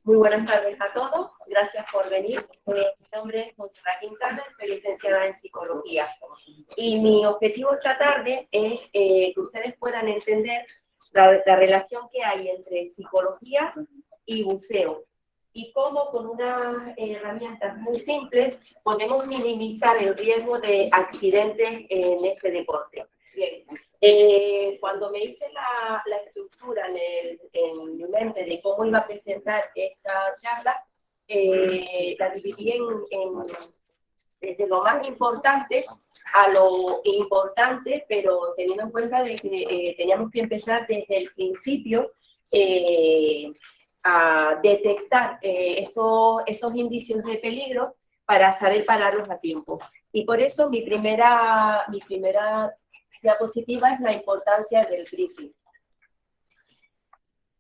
Muy buenas tardes a todos, gracias por venir. Mi nombre es Montserrat Quintana, soy licenciada en Psicología. Y mi objetivo esta tarde es que ustedes puedan entender la relación que hay entre psicología y buceo. Y cómo con unas herramientas muy simples podemos minimizar el riesgo de accidentes en este deporte. Bien. Cuando me hice la estructura en mi mente de cómo iba a presentar esta charla, la dividí desde lo más importante a lo importante, pero teniendo en cuenta de que teníamos que empezar desde el principio a detectar esos indicios de peligro para saber pararlos a tiempo. Y por eso mi primera diapositiva es la importancia del briefing.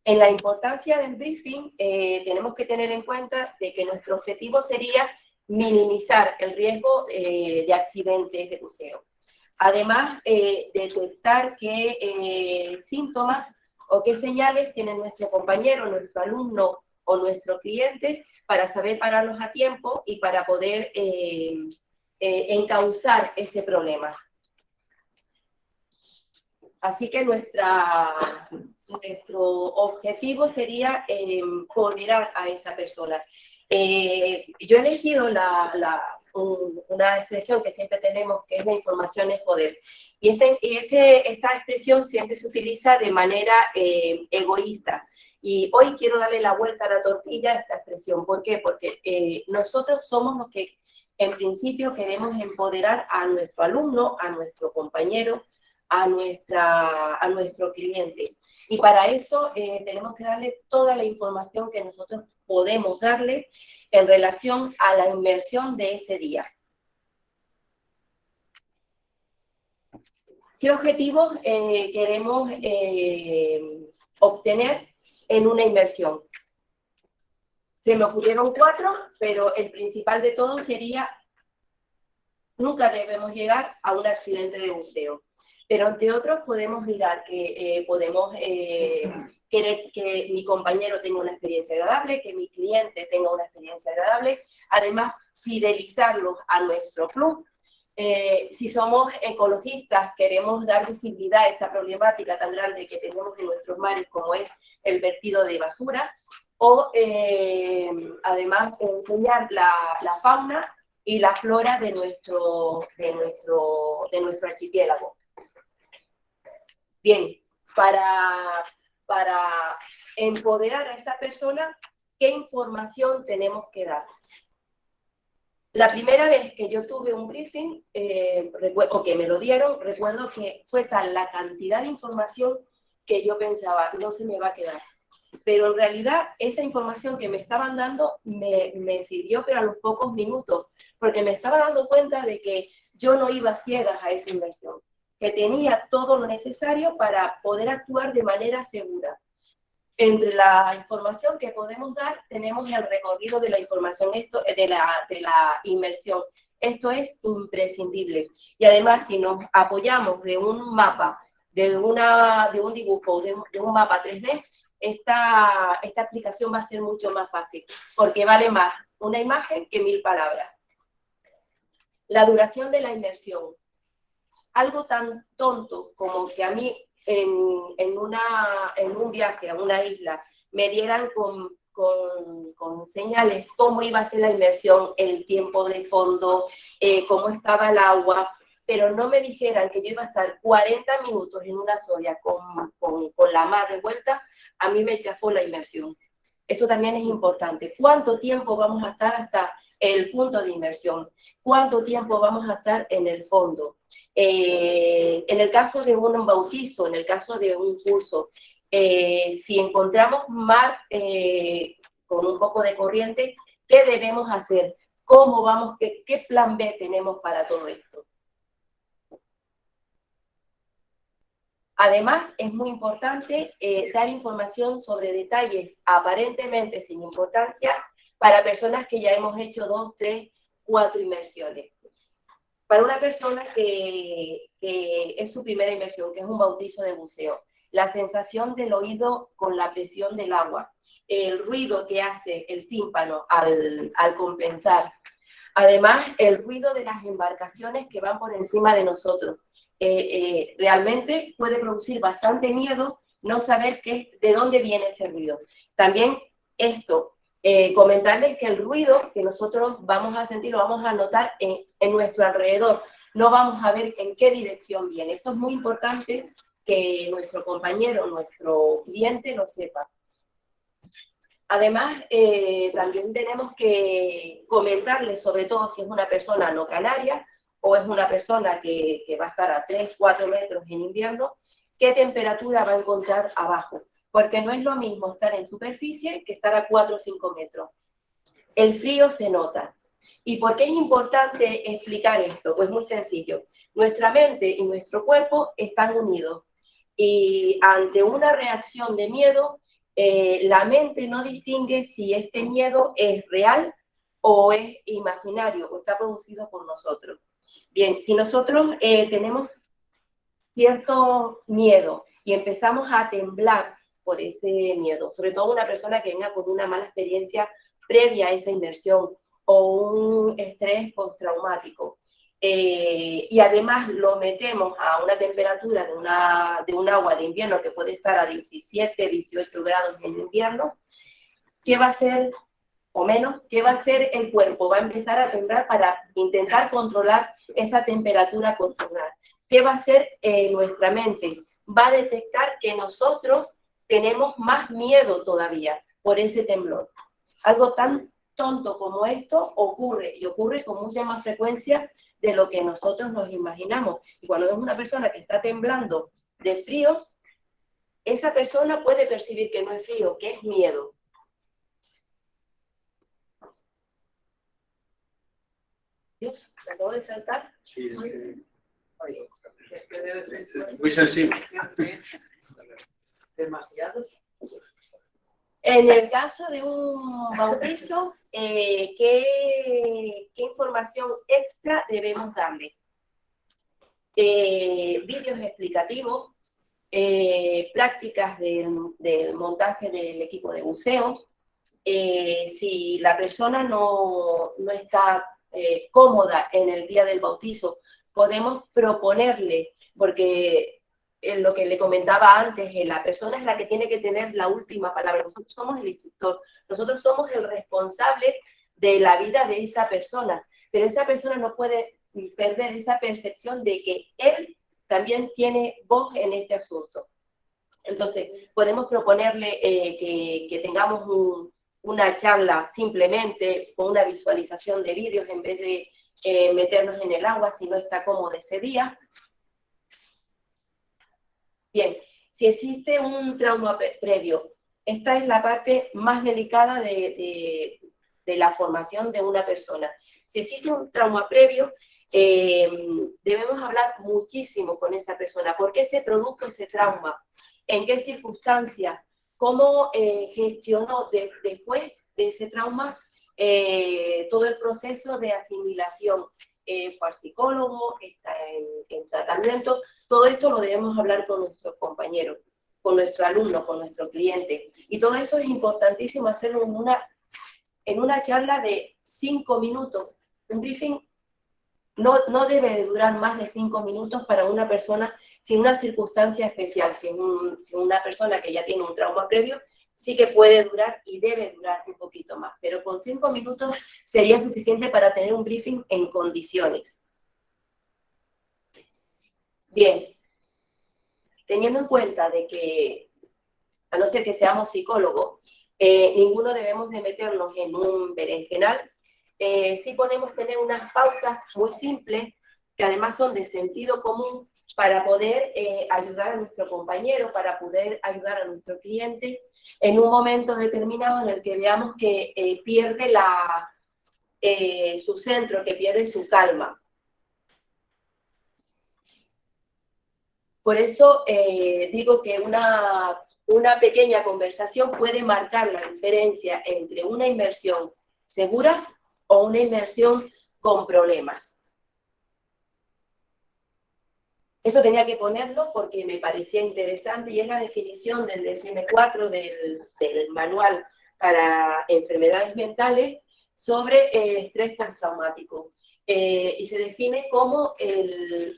En la importancia del briefing tenemos que tener en cuenta de que nuestro objetivo sería minimizar el riesgo de accidentes de buceo. Además, detectar qué síntomas o qué señales tiene nuestro compañero, nuestro alumno o nuestro cliente para saber pararlos a tiempo y para poder encauzar ese problema. Así que nuestro objetivo sería empoderar a esa persona. Yo he elegido una expresión que siempre tenemos, que es la información es poder. Y esta expresión siempre se utiliza de manera egoísta. Y hoy quiero darle la vuelta a la tortilla a esta expresión. ¿Por qué? Porque nosotros somos los que en principio queremos empoderar a nuestro alumno, a nuestro compañero, a nuestro cliente. Y para eso tenemos que darle toda la información que nosotros podemos darle en relación a la inmersión de ese día. ¿Qué objetivos queremos obtener en una inmersión? Se me ocurrieron 4, pero el principal de todos sería: nunca debemos llegar a un accidente de buceo. Pero entre otros podemos mirar que podemos querer que mi compañero tenga una experiencia agradable, que mi cliente tenga una experiencia agradable, además fidelizarlos a nuestro club. Si somos ecologistas, queremos dar visibilidad a esa problemática tan grande que tenemos en nuestros mares como es el vertido de basura, o además enseñar la fauna y la flora de nuestro archipiélago. Bien, para empoderar a esa persona, ¿qué información tenemos que dar? La primera vez que yo tuve un briefing, o que me lo dieron, recuerdo que fue tal la cantidad de información que yo pensaba, no se me va a quedar. Pero en realidad esa información que me estaban dando me sirvió, pero a los pocos minutos, porque me estaba dando cuenta de que yo no iba ciegas a esa inversión, que tenía todo lo necesario para poder actuar de manera segura. Entre la información que podemos dar, tenemos el recorrido de la información, de la inmersión. Esto es imprescindible. Y además, si nos apoyamos de un mapa, de un dibujo, de un mapa 3D, esta aplicación va a ser mucho más fácil, porque vale más una imagen que 1000 palabras. La duración de la inmersión. Algo tan tonto como que a mí en un viaje a una isla me dieran con señales cómo iba a ser la inmersión, el tiempo de fondo, cómo estaba el agua, pero no me dijeran que yo iba a estar 40 minutos en una soya con la mar revuelta, a mí me chafó la inmersión. Esto también es importante. ¿Cuánto tiempo vamos a estar hasta el punto de inmersión? ¿Cuánto tiempo vamos a estar en el fondo? En el caso de un bautizo, en el caso de un curso, si encontramos mar con un poco de corriente, ¿qué debemos hacer? ¿Cómo vamos? ¿Qué plan B tenemos para todo esto? Además, es muy importante dar información sobre detalles aparentemente sin importancia para personas que ya hemos hecho 2, 3, 4 inmersiones. Para una persona que es su primera inmersión, que es un bautizo de buceo, la sensación del oído con la presión del agua, el ruido que hace el tímpano al compensar. Además, el ruido de las embarcaciones que van por encima de nosotros. Realmente puede producir bastante miedo no saber de dónde viene ese ruido. También esto, comentarles que el ruido que nosotros vamos a sentir, lo vamos a notar en nuestro alrededor. No vamos a ver en qué dirección viene. Esto es muy importante que nuestro compañero, nuestro cliente lo sepa. Además, también tenemos que comentarles, sobre todo si es una persona no canaria o es una persona que va a estar a 3, 4 metros en invierno, qué temperatura va a encontrar abajo. Porque no es lo mismo estar en superficie que estar a 4 o 5 metros. El frío se nota. ¿Y por qué es importante explicar esto? Pues muy sencillo. Nuestra mente y nuestro cuerpo están unidos. Y ante una reacción de miedo, la mente no distingue si este miedo es real o es imaginario o está producido por nosotros. Bien, si nosotros tenemos cierto miedo y empezamos a temblar por ese miedo, sobre todo una persona que venga con una mala experiencia previa a esa inmersión o un estrés postraumático, y además lo metemos a una temperatura de un agua de invierno que puede estar a 17, 18 grados en invierno, ¿qué va a hacer, o menos, qué va a hacer el cuerpo? Va a empezar a temblar para intentar controlar esa temperatura corporal. ¿Qué va a hacer nuestra mente? Va a detectar que nosotros tenemos más miedo todavía por ese temblor. Algo tan tonto como esto ocurre, y ocurre con mucha más frecuencia de lo que nosotros nos imaginamos. Y cuando vemos una persona que está temblando de frío, esa persona puede percibir que no es frío, que es miedo. Dios, ¿me acabo de saltar? Sí, muy sensible. Demasiado. En el caso de un bautizo, ¿qué información extra debemos darle? Vídeos explicativos, prácticas del montaje del equipo de buceo. Si la persona no está cómoda en el día del bautizo, podemos proponerle, porque lo que le comentaba antes, la persona es la que tiene que tener la última palabra. Nosotros somos el instructor, nosotros somos el responsable de la vida de esa persona, pero esa persona no puede perder esa percepción de que él también tiene voz en este asunto. Entonces, podemos proponerle que tengamos una charla simplemente con una visualización de vídeos en vez de meternos en el agua si no está cómodo ese día. Bien, si existe un trauma previo, esta es la parte más delicada de la formación de una persona. Si existe un trauma previo, debemos hablar muchísimo con esa persona. ¿Por qué se produjo ese trauma? ¿En qué circunstancias? ¿Cómo gestionó después de ese trauma todo el proceso de asimilación? Fue al psicólogo, está en tratamiento. Todo esto lo debemos hablar con nuestros compañeros, con nuestro alumno, con nuestro cliente. Y todo esto es importantísimo hacerlo en una charla de 5 minutos. Un briefing no debe de durar más de 5 minutos para una persona sin una circunstancia especial. Si una persona que ya tiene un trauma previo, sí que puede durar y debe durar un poquito más, pero con 5 minutos sería suficiente para tener un briefing en condiciones. Bien, teniendo en cuenta de que, a no ser que seamos psicólogos, ninguno debemos de meternos en un berenjenal, sí podemos tener unas pautas muy simples, que además son de sentido común, para poder ayudar a nuestro compañero, para poder ayudar a nuestro cliente, en un momento determinado en el que veamos que pierde su centro, que pierde su calma. Por eso digo que una pequeña conversación puede marcar la diferencia entre una inmersión segura o una inmersión con problemas. Esto tenía que ponerlo porque me parecía interesante y es la definición del DSM-4 del manual para enfermedades mentales sobre estrés postraumático. Y se define como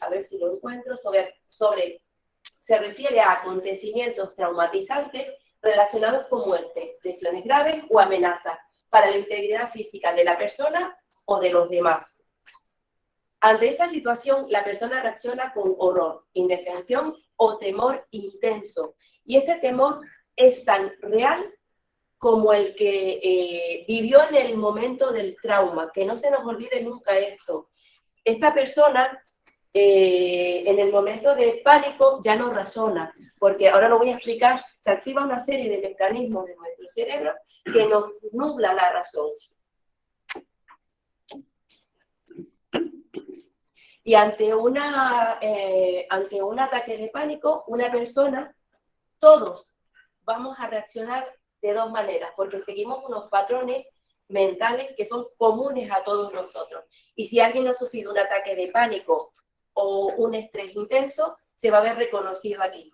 a ver si lo encuentro, se refiere a acontecimientos traumatizantes relacionados con muerte, lesiones graves o amenazas para la integridad física de la persona o de los demás. Ante esa situación, la persona reacciona con horror, indefensión o temor intenso. Y este temor es tan real como el que vivió en el momento del trauma, que no se nos olvide nunca esto. Esta persona, en el momento de pánico, ya no razona, porque ahora lo voy a explicar, se activa una serie de mecanismos de nuestro cerebro que nos nubla la razón. Y ante un ataque de pánico, una persona, todos vamos a reaccionar de dos maneras, porque seguimos unos patrones mentales que son comunes a todos nosotros. Y si alguien ha sufrido un ataque de pánico o un estrés intenso, se va a ver reconocido aquí.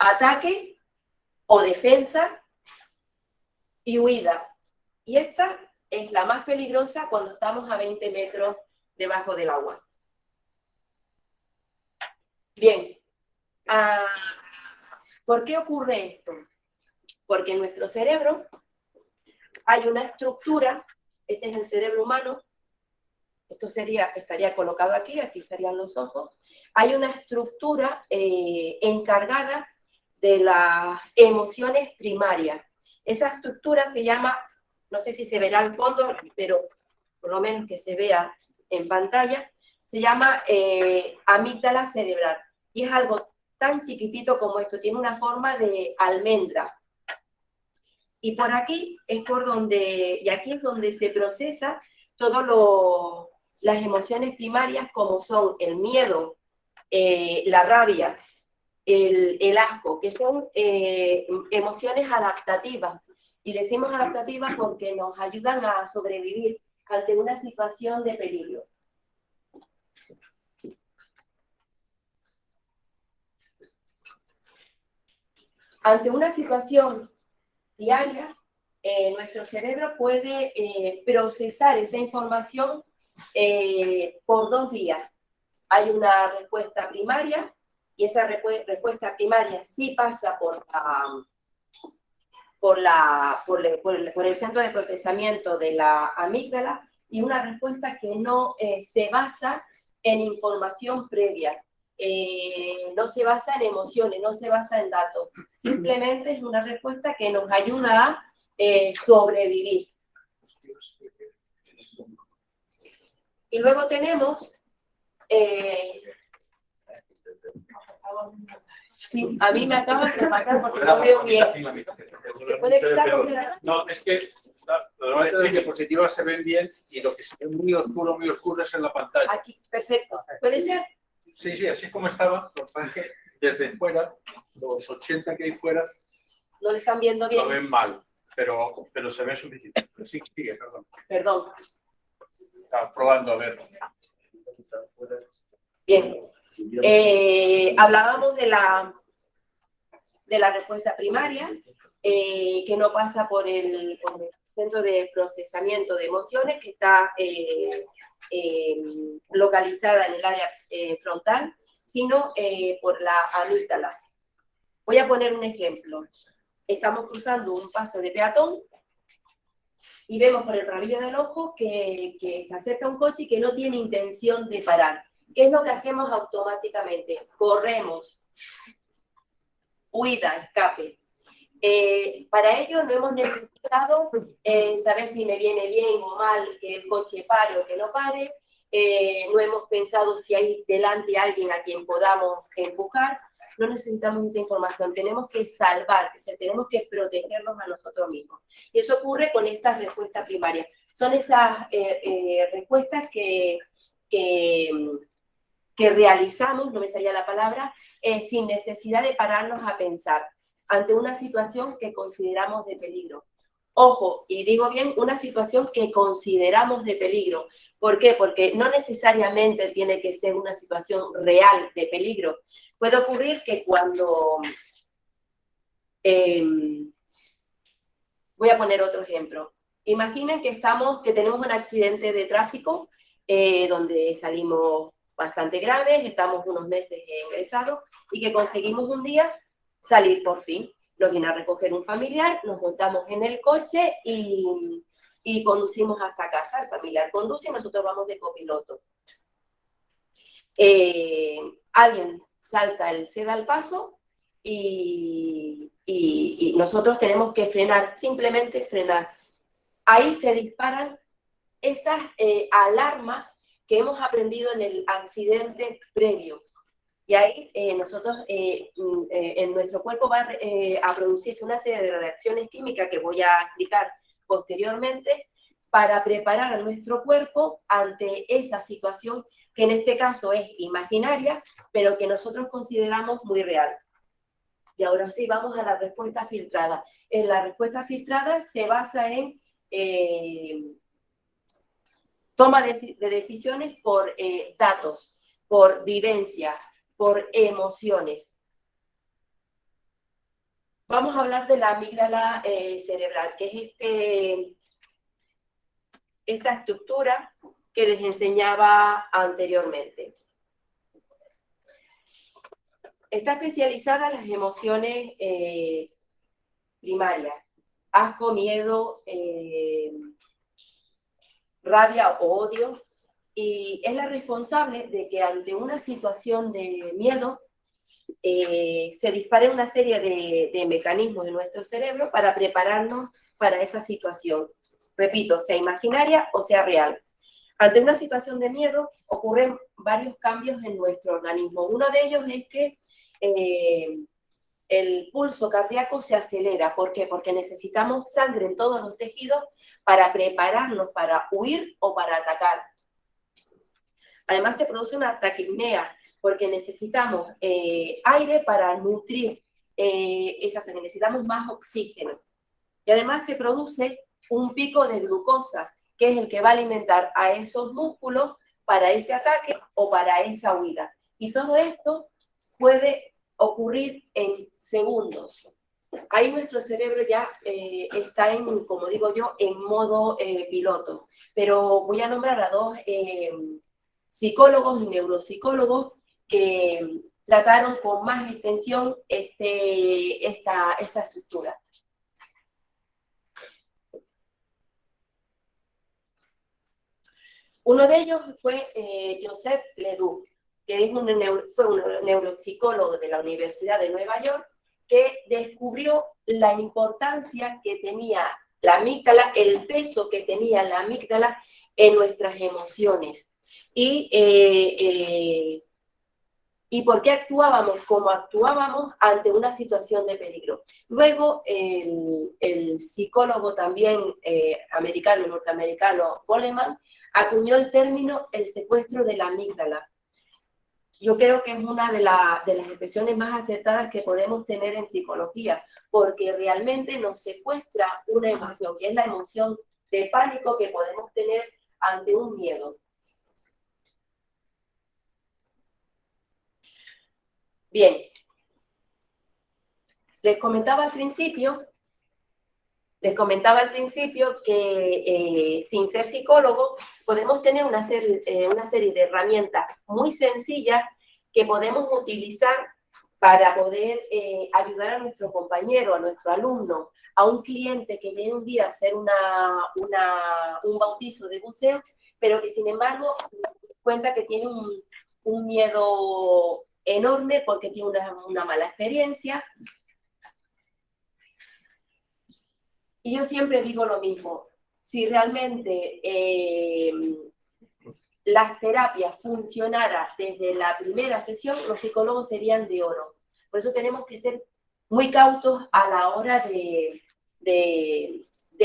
Ataque o defensa y huida. Y esta es la más peligrosa cuando estamos a 20 metros debajo del agua. Bien, ¿por qué ocurre esto? Porque en nuestro cerebro hay una estructura, este es el cerebro humano, esto estaría colocado aquí estarían los ojos, hay una estructura encargada de las emociones primarias. Esa estructura se llama, no sé si se verá al fondo, pero por lo menos que se vea en pantalla, se llama amígdala cerebral. Y es algo tan chiquitito como esto, tiene una forma de almendra. Y por aquí es y aquí es donde se procesa todas las emociones primarias como son el miedo, la rabia, el asco, que son emociones adaptativas. Y decimos adaptativas porque nos ayudan a sobrevivir ante una situación de peligro. Ante una situación diaria, nuestro cerebro puede procesar esa información por dos vías. Hay una respuesta primaria, y esa respuesta primaria sí pasa por el centro de procesamiento de la amígdala, y una respuesta que no se basa en información previa, no se basa en emociones, no se basa en datos, simplemente es una respuesta que nos ayuda a sobrevivir. Y luego tenemos sí, a mí me acaban de matar porque no veo bien. ¿Se puede quitar? No, es que normalmente las diapositivas se ven bien y lo que se ve muy oscuro es en la pantalla. Aquí, perfecto. ¿Puede ser? Sí, sí, así como estaba, desde fuera, los 80 que hay fuera, no le están viendo bien. Lo ven mal, pero se ve suficiente. Sí, sigue, perdón. Perdón. Estaba probando a ver. Bien. Hablábamos de la respuesta primaria, que no pasa por el centro de procesamiento de emociones, que está localizada en el área frontal, sino por la amígdala. Voy a poner un ejemplo. Estamos cruzando un paso de peatón y vemos por el rabillo del ojo que se acerca un coche y que no tiene intención de parar. ¿Qué es lo que hacemos automáticamente? Corremos. Huida, escape. Para ello no hemos necesitado saber si me viene bien o mal que el coche pare o que no pare. No hemos pensado si hay delante alguien a quien podamos empujar. No necesitamos esa información. Tenemos que salvar, tenemos que protegernos a nosotros mismos. Y eso ocurre con estas respuestas primarias. Son esas respuestas que realizamos, no me salía la palabra, sin necesidad de pararnos a pensar ante una situación que consideramos de peligro. Ojo, y digo bien, una situación que consideramos de peligro. ¿Por qué? Porque no necesariamente tiene que ser una situación real de peligro. Puede ocurrir que cuando... voy a poner otro ejemplo. Imaginen que tenemos un accidente de tráfico donde salimos bastante graves, estamos unos meses ingresados y que conseguimos un día salir por fin. Nos viene a recoger un familiar, nos montamos en el coche y conducimos hasta casa. El familiar conduce y nosotros vamos de copiloto. Alguien se da el paso y nosotros tenemos que frenar, simplemente frenar. Ahí se disparan esas alarmas que hemos aprendido en el accidente previo. Y ahí nosotros, en nuestro cuerpo va a producirse una serie de reacciones químicas que voy a explicar posteriormente para preparar a nuestro cuerpo ante esa situación que en este caso es imaginaria, pero que nosotros consideramos muy real. Y ahora sí, vamos a la respuesta filtrada. En la respuesta filtrada se basa en toma de decisiones por datos, por vivencia, por emociones. Vamos a hablar de la amígdala cerebral, que es esta estructura que les enseñaba anteriormente. Está especializada en las emociones primarias, asco, miedo, rabia o odio, y es la responsable de que ante una situación de miedo se disparen una serie de mecanismos en nuestro cerebro para prepararnos para esa situación. Repito, sea imaginaria o sea real. Ante una situación de miedo ocurren varios cambios en nuestro organismo. Uno de ellos es que el pulso cardíaco se acelera. ¿Por qué? Porque necesitamos sangre en todos los tejidos para prepararnos para huir o para atacar. Además se produce una taquipnea porque necesitamos aire para nutrir esa sangre, necesitamos más oxígeno. Y además se produce un pico de glucosa, que es el que va a alimentar a esos músculos para ese ataque o para esa huida. Y todo esto puede ocurrir en segundos. Ahí nuestro cerebro ya está en, como digo yo, en modo piloto. Pero voy a nombrar a dos psicólogos y neuropsicólogos que trataron con más extensión esta estructura. Uno de ellos fue Joseph Ledoux, que fue un neuropsicólogo de la Universidad de Nueva York, que descubrió la importancia que tenía la amígdala, el peso que tenía la amígdala en nuestras emociones. Y por qué actuábamos como actuábamos ante una situación de peligro. Luego, el psicólogo también americano y norteamericano, Goleman, acuñó el término el secuestro de la amígdala. Yo creo que es una de las expresiones más acertadas que podemos tener en psicología, porque realmente nos secuestra una emoción, que es la emoción de pánico que podemos tener ante un miedo. Bien, les comentaba al principio que sin ser psicólogo podemos tener una serie de herramientas muy sencillas que podemos utilizar para poder ayudar a nuestro compañero, a nuestro alumno, a un cliente que viene un día a hacer un bautizo de buceo, pero que sin embargo cuenta que tiene un miedo enorme porque tiene una mala experiencia. Y yo siempre digo lo mismo, si realmente las terapias funcionaran desde la primera sesión, los psicólogos serían de oro. Por eso tenemos que ser muy cautos a la hora de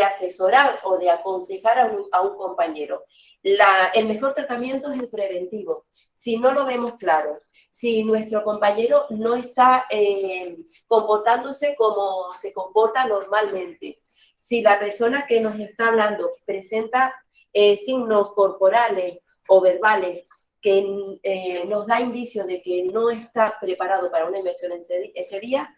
asesorar o de aconsejar a un compañero. El mejor tratamiento es el preventivo. Si no lo vemos claro, si nuestro compañero no está comportándose como se comporta normalmente, Si la persona que nos está hablando presenta signos corporales o verbales que nos da indicios de que no está preparado para una inmersión ese día,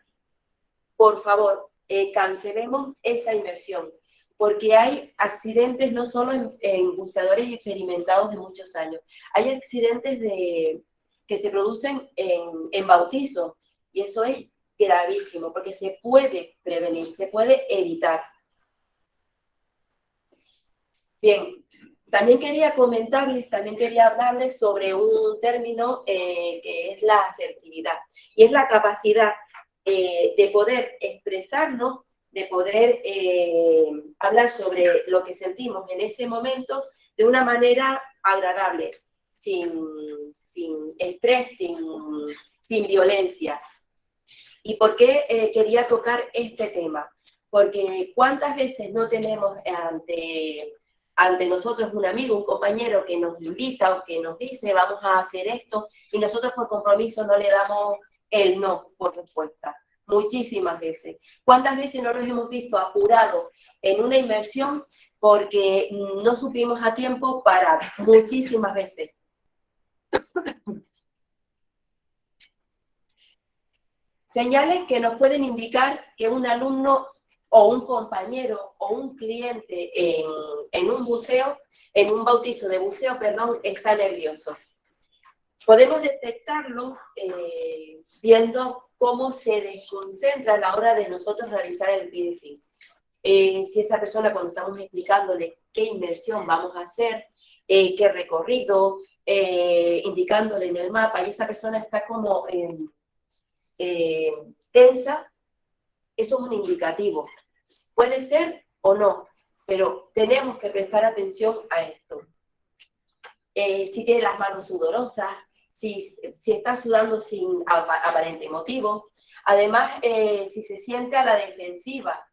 por favor, cancelemos esa inmersión, porque hay accidentes no solo en buceadores experimentados de muchos años, hay accidentes que se producen en bautizos, y eso es gravísimo, porque se puede prevenir, se puede evitar. Bien, también quería hablarles sobre un término que es la asertividad, y es la capacidad de poder expresarnos, de poder hablar sobre lo que sentimos en ese momento de una manera agradable, sin estrés, sin violencia. ¿Y por qué quería tocar este tema? Porque cuántas veces no tenemos ante nosotros un amigo, un compañero que nos invita o que nos dice vamos a hacer esto, y nosotros por compromiso no le damos el no por respuesta. Muchísimas veces. ¿Cuántas veces no nos hemos visto apurados en una inmersión porque no supimos a tiempo parar? Muchísimas veces. Señales que nos pueden indicar que un alumno o un compañero o un cliente en un buceo, en un bautizo de buceo, perdón, está nervioso. Podemos detectarlo viendo cómo se desconcentra a la hora de nosotros realizar el briefing. Si esa persona, cuando estamos explicándole qué inmersión vamos a hacer, qué recorrido, indicándole en el mapa, y esa persona está como tensa, eso es un indicativo. Puede ser o no, pero tenemos que prestar atención a esto. Si tiene las manos sudorosas, si está sudando sin aparente motivo, además si se siente a la defensiva.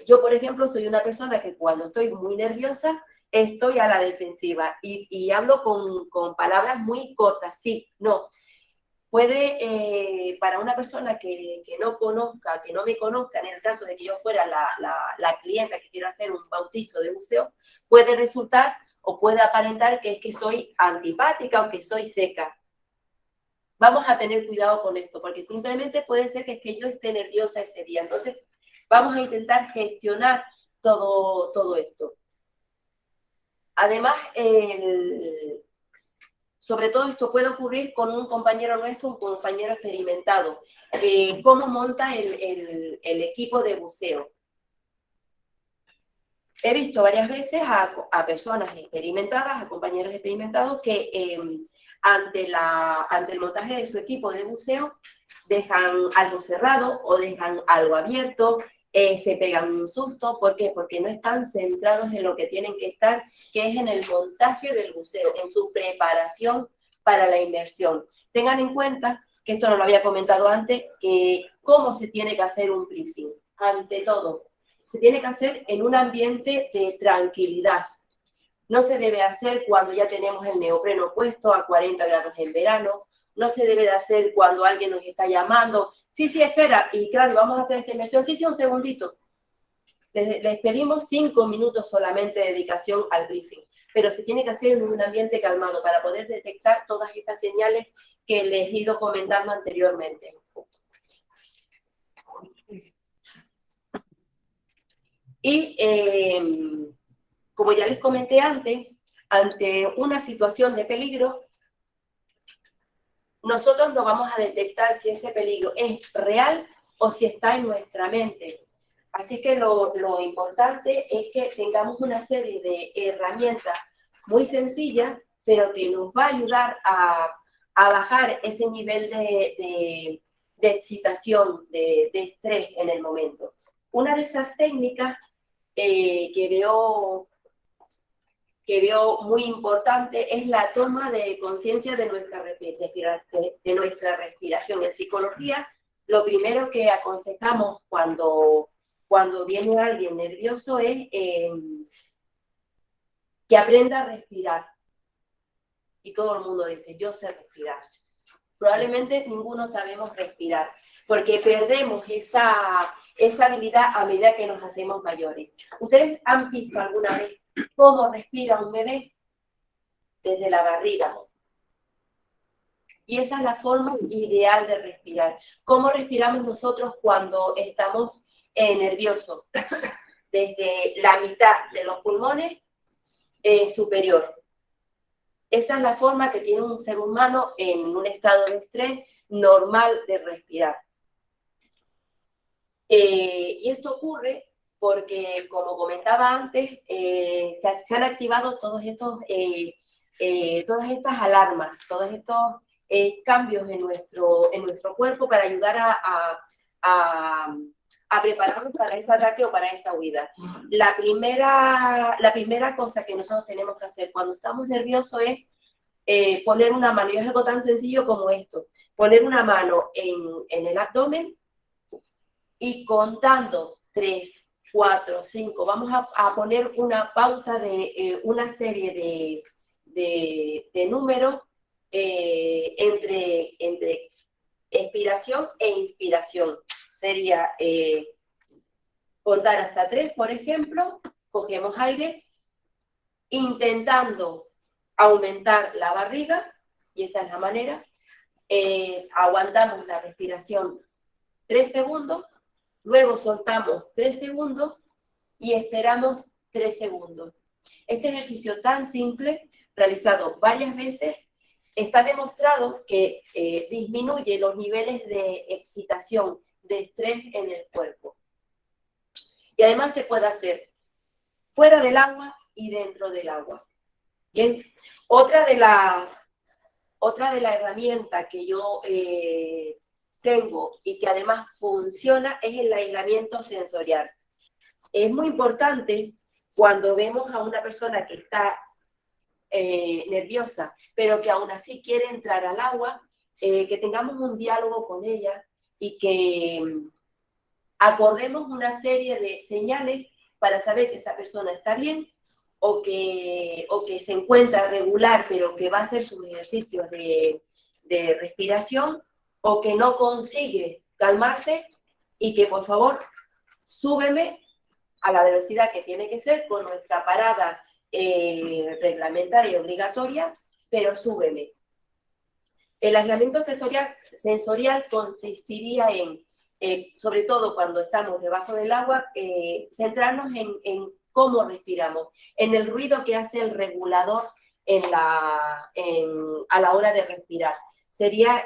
Yo, por ejemplo, soy una persona que cuando estoy muy nerviosa, estoy a la defensiva y hablo con palabras muy cortas, sí, no. Puede, para una persona que no conozca, que no me conozca, en el caso de que yo fuera la clienta que quiero hacer un bautizo de buceo, puede resultar o puede aparentar que es que soy antipática o que soy seca. Vamos a tener cuidado con esto, porque simplemente puede ser que es que yo esté nerviosa ese día. Entonces, vamos a intentar gestionar todo esto. Además, sobre todo esto puede ocurrir con un compañero nuestro, un compañero experimentado. ¿Cómo monta el equipo de buceo? He visto varias veces a personas experimentadas, a compañeros experimentados, que ante el montaje de su equipo de buceo dejan algo cerrado o dejan algo abierto, se pegan un susto. ¿Por qué? Porque no están centrados en lo que tienen que estar, que es en el montaje del buceo, en su preparación para la inmersión. Tengan en cuenta, que esto no lo había comentado antes, que cómo se tiene que hacer un briefing. Ante todo, se tiene que hacer en un ambiente de tranquilidad. No se debe hacer cuando ya tenemos el neopreno puesto a 40 grados en verano. No se debe de hacer cuando alguien nos está llamando. Sí, espera, y claro, vamos a hacer esta inmersión. Sí, un segundito. Les pedimos 5 minutos solamente de dedicación al briefing, pero se tiene que hacer en un ambiente calmado para poder detectar todas estas señales que les he ido comentando anteriormente. Y como ya les comenté antes, ante una situación de peligro, nosotros no vamos a detectar si ese peligro es real o si está en nuestra mente. Así que lo importante es que tengamos una serie de herramientas muy sencillas, pero que nos va a ayudar a bajar ese nivel de excitación, de estrés en el momento. Una de esas técnicas que veo muy importante es la toma de conciencia de nuestra respiración. En psicología, lo primero que aconsejamos cuando viene alguien nervioso es que aprenda a respirar. Y todo el mundo dice, yo sé respirar. Probablemente ninguno sabemos respirar, porque perdemos esa esa habilidad a medida que nos hacemos mayores. ¿Ustedes han visto alguna vez cómo respira un bebé? Desde la barriga. Y esa es la forma ideal de respirar. ¿Cómo respiramos nosotros cuando estamos nerviosos? Desde la mitad de los pulmones superior. Esa es la forma que tiene un ser humano en un estado de estrés normal de respirar. Y esto ocurre porque, como comentaba antes, se han activado todas estas alarmas, todos estos cambios en nuestro cuerpo para ayudar a prepararnos para ese ataque o para esa huida. La primera cosa que nosotros tenemos que hacer cuando estamos nerviosos es poner una mano, y es algo tan sencillo como esto, poner una mano en el abdomen y contando 3, 4, 5, vamos a poner una pauta de una serie de números entre expiración e inspiración. Sería contar hasta 3, por ejemplo, cogemos aire, intentando aumentar la barriga, y esa es la manera, aguantamos la respiración 3 segundos, luego soltamos 3 segundos y esperamos 3 segundos. Este ejercicio tan simple, realizado varias veces, está demostrado que disminuye los niveles de excitación, de estrés en el cuerpo. Y además se puede hacer fuera del agua y dentro del agua. Bien, otra de las herramientas que yo tengo y que además funciona es el aislamiento sensorial. Es muy importante cuando vemos a una persona que está nerviosa, pero que aún así quiere entrar al agua, que tengamos un diálogo con ella y que acordemos una serie de señales para saber que esa persona está bien o que se encuentra regular, pero que va a hacer sus ejercicios de respiración, o que no consigue calmarse y que por favor súbeme a la velocidad que tiene que ser con nuestra parada reglamentaria y obligatoria, pero súbeme. El aislamiento sensorial consistiría en, sobre todo cuando estamos debajo del agua, centrarnos en cómo respiramos, en el ruido que hace el regulador a la hora de respirar. Sería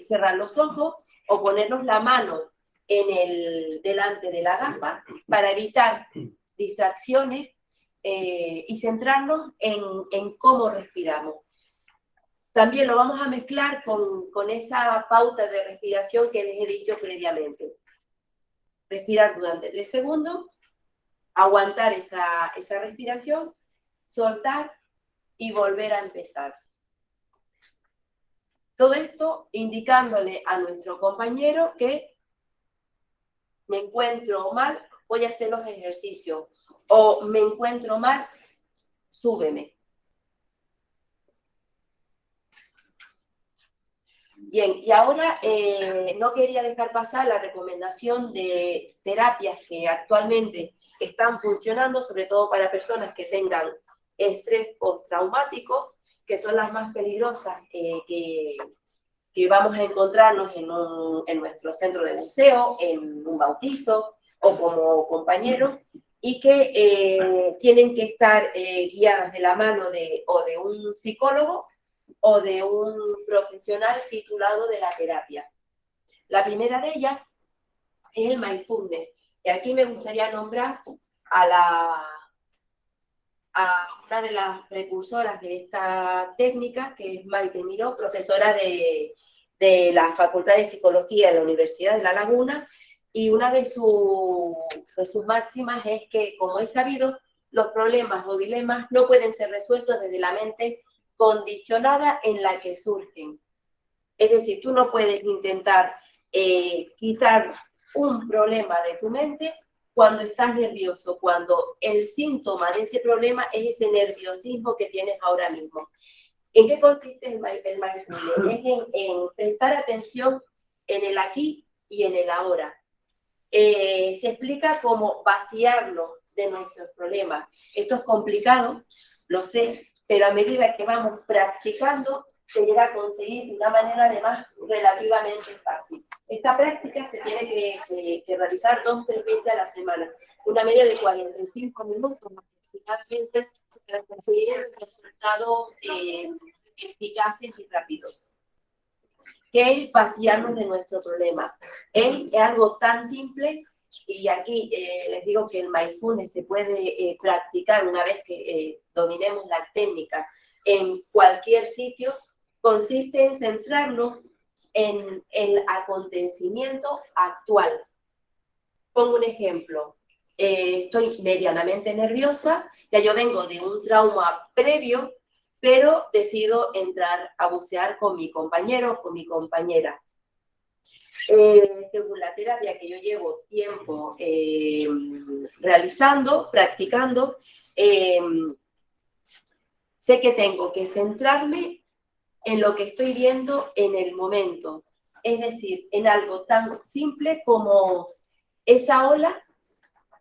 cerrar los ojos o ponernos la mano delante de la gafa para evitar distracciones y centrarnos en cómo respiramos. También lo vamos a mezclar con esa pauta de respiración que les he dicho previamente. Respirar durante 3 segundos, aguantar esa respiración, soltar y volver a empezar. Todo esto indicándole a nuestro compañero que me encuentro mal, voy a hacer los ejercicios, o me encuentro mal, súbeme. Bien, y ahora no quería dejar pasar la recomendación de terapias que actualmente están funcionando, sobre todo para personas que tengan estrés postraumático, que son las más peligrosas que vamos a encontrarnos en nuestro centro de buceo, en un bautizo o como compañeros, y que tienen que estar guiadas de la mano o de un psicólogo o de un profesional titulado de la terapia. La primera de ellas es el mindfulness, y aquí me gustaría nombrar a una de las precursoras de esta técnica, que es Maite Miró, profesora de la Facultad de Psicología de la Universidad de La Laguna, y una de sus máximas es que, como es sabido, los problemas o dilemas no pueden ser resueltos desde la mente condicionada en la que surgen. Es decir, tú no puedes intentar quitar un problema de tu mente cuando estás nervioso, cuando el síntoma de ese problema es ese nerviosismo que tienes ahora mismo. ¿En qué consiste el mindfulness? Es en prestar atención en el aquí y en el ahora. se explica cómo vaciarnos de nuestros problemas. Esto es complicado, lo sé, pero a medida que vamos practicando, se llega a conseguir de una manera además relativamente fácil. Esta práctica se tiene que realizar 2 o 3 veces a la semana, una media de 45 minutos aproximadamente para conseguir resultados eficaces y rápidos. ¿Qué es vaciarnos de nuestro problema? Es algo tan simple, y aquí les digo que el mindfulness se puede practicar una vez que dominemos la técnica en cualquier sitio. Consiste en centrarnos en el acontecimiento actual. Pongo un ejemplo. Estoy medianamente nerviosa, ya yo vengo de un trauma previo, pero decido entrar a bucear con mi compañero o con mi compañera. Según la terapia que yo llevo tiempo realizando, practicando, sé que tengo que centrarme en lo que estoy viendo en el momento. Es decir, en algo tan simple como esa ola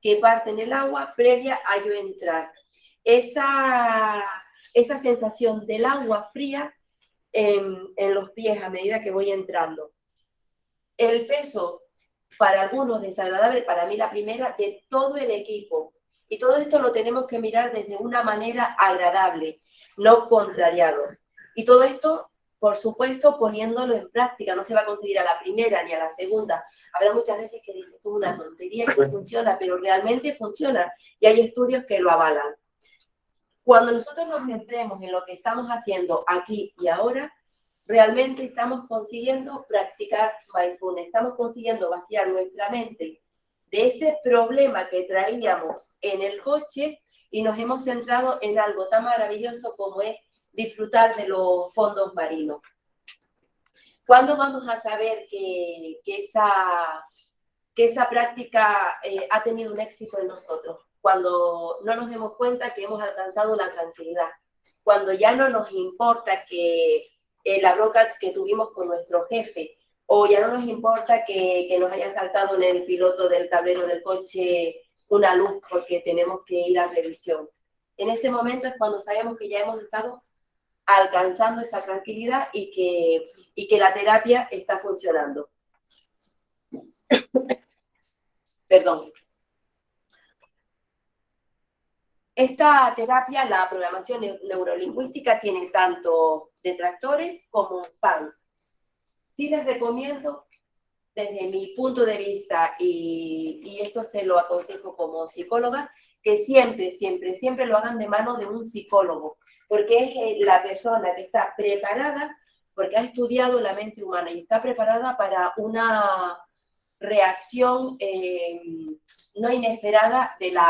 que parte en el agua previa a yo entrar. Esa sensación del agua fría en los pies a medida que voy entrando. El peso, para algunos desagradable, para mí la primera, de todo el equipo. Y todo esto lo tenemos que mirar desde una manera agradable, no contrariado. Y todo esto, por supuesto, poniéndolo en práctica. No se va a conseguir a la primera ni a la segunda. Habrá muchas veces que dices tú una tontería y no funciona, pero realmente funciona. Y hay estudios que lo avalan. Cuando nosotros nos centremos en lo que estamos haciendo aquí y ahora, realmente estamos consiguiendo practicar mindfulness, estamos consiguiendo vaciar nuestra mente de ese problema que traíamos en el coche y nos hemos centrado en algo tan maravilloso como es disfrutar de los fondos marinos. ¿Cuándo vamos a saber que esa práctica ha tenido un éxito en nosotros? Cuando no nos demos cuenta que hemos alcanzado la tranquilidad, cuando ya no nos importa que la bronca que tuvimos con nuestro jefe, o ya no nos importa que nos haya saltado en el piloto del tablero del coche una luz porque tenemos que ir a revisión. En ese momento es cuando sabemos que ya hemos estado alcanzando esa tranquilidad y que la terapia está funcionando. Perdón. Esta terapia, la programación neurolingüística, tiene tanto detractores como fans. Sí les recomiendo, desde mi punto de vista, y esto se lo aconsejo como psicóloga, que siempre lo hagan de mano de un psicólogo, porque es la persona que está preparada, porque ha estudiado la mente humana y está preparada para una reacción no inesperada del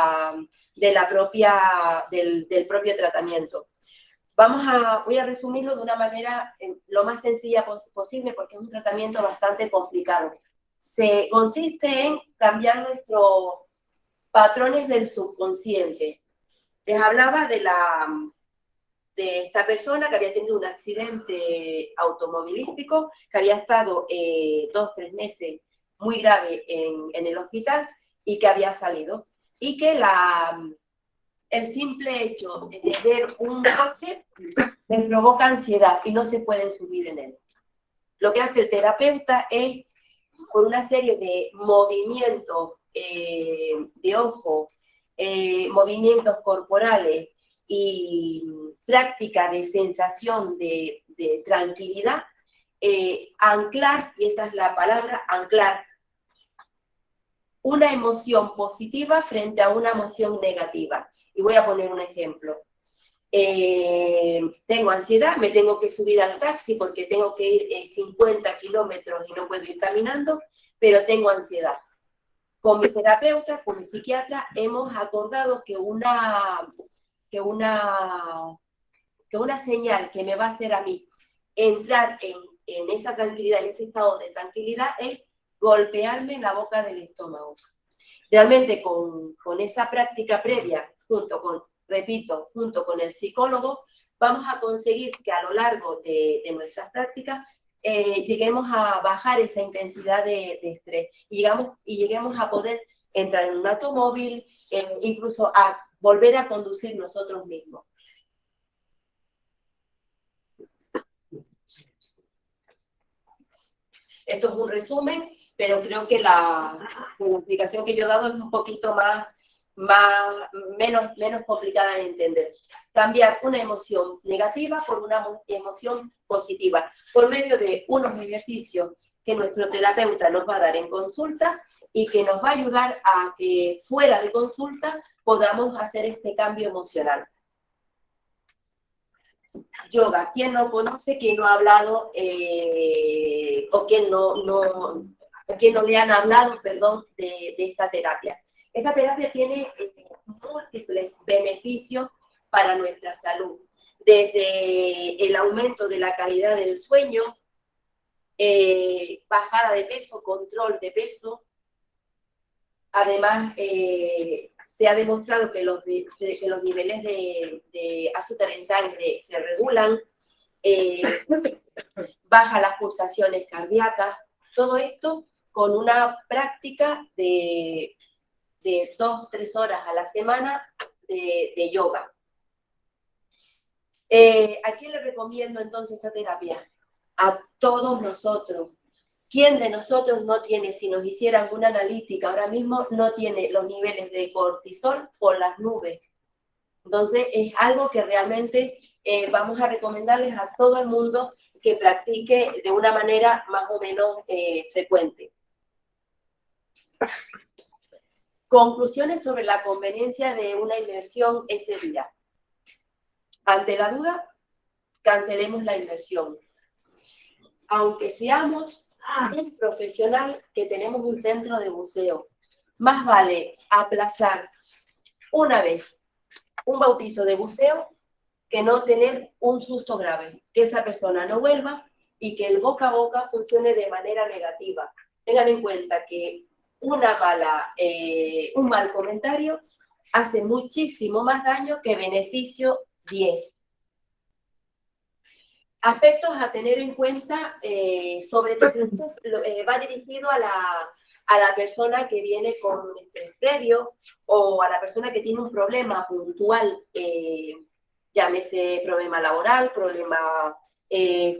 propio tratamiento. Voy a resumirlo de una manera lo más sencilla posible porque es un tratamiento bastante complicado. Consiste en cambiar nuestros patrones del subconsciente. Les hablaba de esta persona que había tenido un accidente automovilístico, que había estado 2 o 3 meses muy grave en el hospital y que había salido. Y que el simple hecho de ver un coche les provoca ansiedad y no se pueden subir en él. Lo que hace el terapeuta es, por una serie de movimientos de ojo, movimientos corporales y práctica de sensación de tranquilidad, anclar, y esa es la palabra, anclar una emoción positiva frente a una emoción negativa. Y voy a poner un ejemplo. Tengo ansiedad, me tengo que subir al taxi porque tengo que ir 50 kilómetros y no puedo ir caminando, pero tengo ansiedad. Con mi terapeuta, con mi psiquiatra, hemos acordado que una señal que me va a hacer a mí entrar en esa tranquilidad, en ese estado de tranquilidad, es golpearme en la boca del estómago. Realmente con esa práctica previa, junto con el psicólogo, vamos a conseguir que a lo largo de nuestras prácticas lleguemos a bajar esa intensidad de estrés y lleguemos a poder entrar en un automóvil, incluso a volver a conducir nosotros mismos. Esto es un resumen, pero creo que la explicación que yo he dado es un poquito menos complicada de entender. Cambiar una emoción negativa por una emoción positiva, por medio de unos ejercicios que nuestro terapeuta nos va a dar en consulta y que nos va a ayudar a que fuera de consulta podamos hacer este cambio emocional. Yoga, ¿quién no conoce, quién no ha hablado o quién no le han hablado, perdón, de esta terapia? Esta terapia tiene múltiples beneficios para nuestra salud, desde el aumento de la calidad del sueño, bajada de peso, control de peso. Además, se ha demostrado que los niveles de azúcar en sangre se regulan, baja las pulsaciones cardíacas, todo esto con una práctica de 2-3 horas a la semana de yoga. ¿A quién le recomiendo entonces esta terapia? A todos nosotros. ¿Quién de nosotros no tiene, si nos hicieran una analítica ahora mismo, no tiene los niveles de cortisol por las nubes? Entonces, es algo que realmente vamos a recomendarles a todo el mundo que practique de una manera más o menos frecuente. Conclusiones sobre la conveniencia de una inmersión ese día. Ante la duda, cancelemos la inmersión. Aunque seamos un profesional que tenemos un centro de buceo, más vale aplazar una vez un bautizo de buceo que no tener un susto grave, que esa persona no vuelva y que el boca a boca funcione de manera negativa. Tengan en cuenta que un mal comentario hace muchísimo más daño que beneficio 10. Aspectos a tener en cuenta, sobre todo va dirigido a la persona que viene con un estrés previo o a la persona que tiene un problema puntual, llámese problema laboral, problema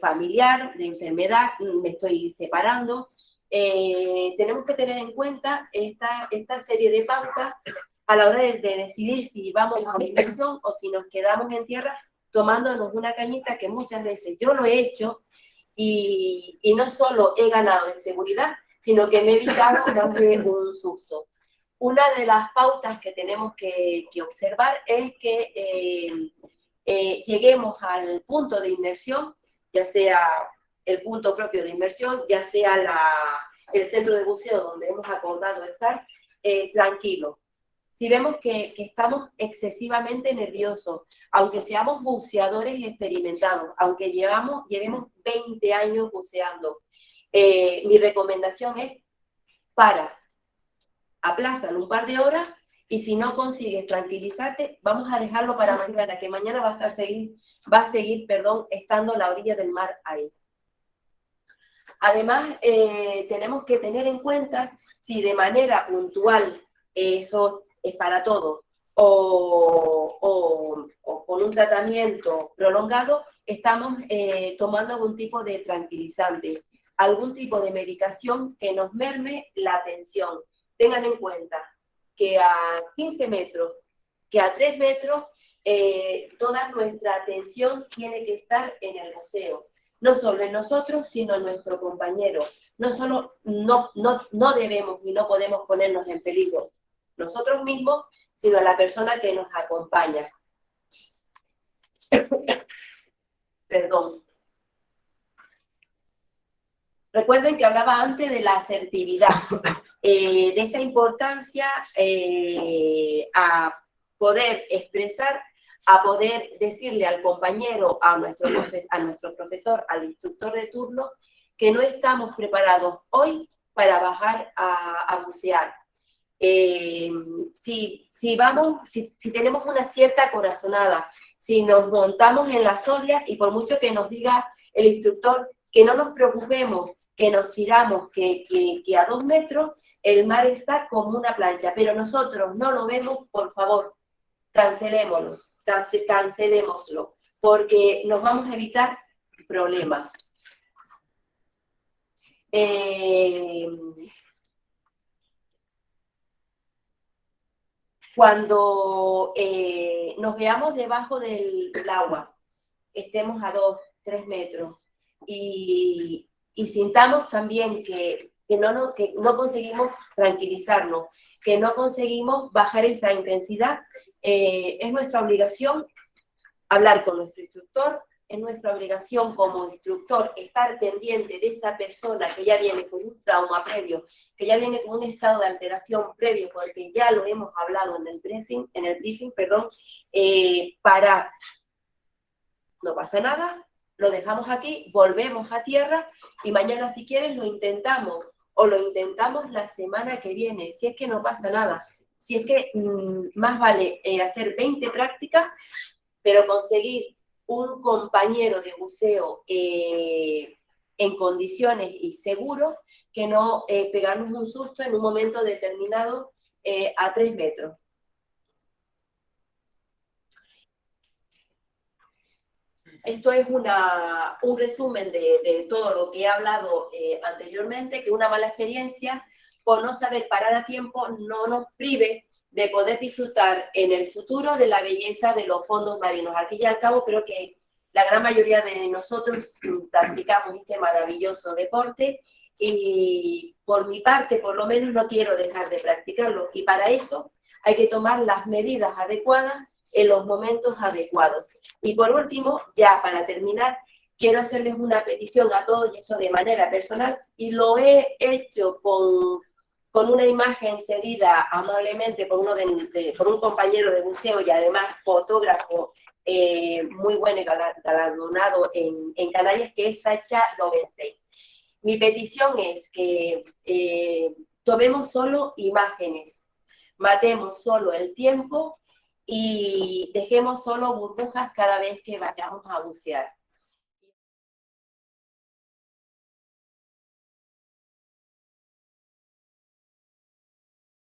familiar, de enfermedad, me estoy separando. Tenemos que tener en cuenta esta serie de pautas a la hora de decidir si vamos a una inversión o si nos quedamos en tierra tomándonos una cañita, que muchas veces yo lo he hecho y no solo he ganado en seguridad, sino que me he evitado más de un susto. Una de las pautas que tenemos que observar es que lleguemos al punto de inmersión, ya sea el punto propio de inmersión, ya sea el centro de buceo donde hemos acordado estar, tranquilo. Si vemos que estamos excesivamente nerviosos, aunque seamos buceadores experimentados, aunque llevemos 20 años buceando, mi recomendación es aplázalo un par de horas y si no consigues tranquilizarte, vamos a dejarlo para mañana, que mañana va a seguir estando a la orilla del mar ahí. Además, tenemos que tener en cuenta si de manera puntual eso es para todo, o con un tratamiento prolongado, estamos tomando algún tipo de tranquilizante, algún tipo de medicación que nos merme la tensión. Tengan en cuenta que a 15 metros, que a 3 metros, toda nuestra atención tiene que estar en el buceo. No solo en nosotros, sino en nuestro compañero. No debemos y no podemos ponernos en peligro nosotros mismos, sino a la persona que nos acompaña. Perdón. Recuerden que hablaba antes de la asertividad, de esa importancia a poder expresar, a poder decirle al compañero, a nuestro profesor, al instructor de turno, que no estamos preparados hoy para bajar a bucear. Si tenemos una cierta corazonada, si nos montamos en las olas y por mucho que nos diga el instructor que no nos preocupemos, que nos tiramos, que a 2 metros el mar está como una plancha, pero nosotros no lo vemos, por favor, cancelémoslo, porque nos vamos a evitar problemas. Cuando nos veamos debajo del agua, estemos a 2, 3 metros, y sintamos también que no conseguimos tranquilizarnos, que no conseguimos bajar esa intensidad, es nuestra obligación hablar con nuestro instructor, es nuestra obligación como instructor estar pendiente de esa persona que ya viene con un trauma previo, que ya viene con un estado de alteración previo, porque ya lo hemos hablado en el briefing, parar. No pasa nada, lo dejamos aquí, volvemos a tierra y mañana si quieres lo intentamos, o lo intentamos la semana que viene, si es que no pasa nada. Si es que más vale hacer 20 prácticas, pero conseguir un compañero de buceo en condiciones y seguro, que no pegarnos un susto en un momento determinado a 3 metros. Esto es un resumen de todo lo que he hablado anteriormente, que una mala experiencia por no saber parar a tiempo no nos prive de poder disfrutar en el futuro de la belleza de los fondos marinos. Al fin y al cabo, creo que la gran mayoría de nosotros practicamos este maravilloso deporte y por mi parte, por lo menos, no quiero dejar de practicarlo. Y para eso hay que tomar las medidas adecuadas en los momentos adecuados. Y por último, ya para terminar, quiero hacerles una petición a todos, y eso de manera personal, y lo he hecho con una imagen cedida amablemente por un compañero de buceo y además fotógrafo muy bueno y galardonado en Canarias, que es Sacha Lovenstein. Mi petición es que tomemos solo imágenes, matemos solo el tiempo y dejemos solo burbujas cada vez que vayamos a bucear.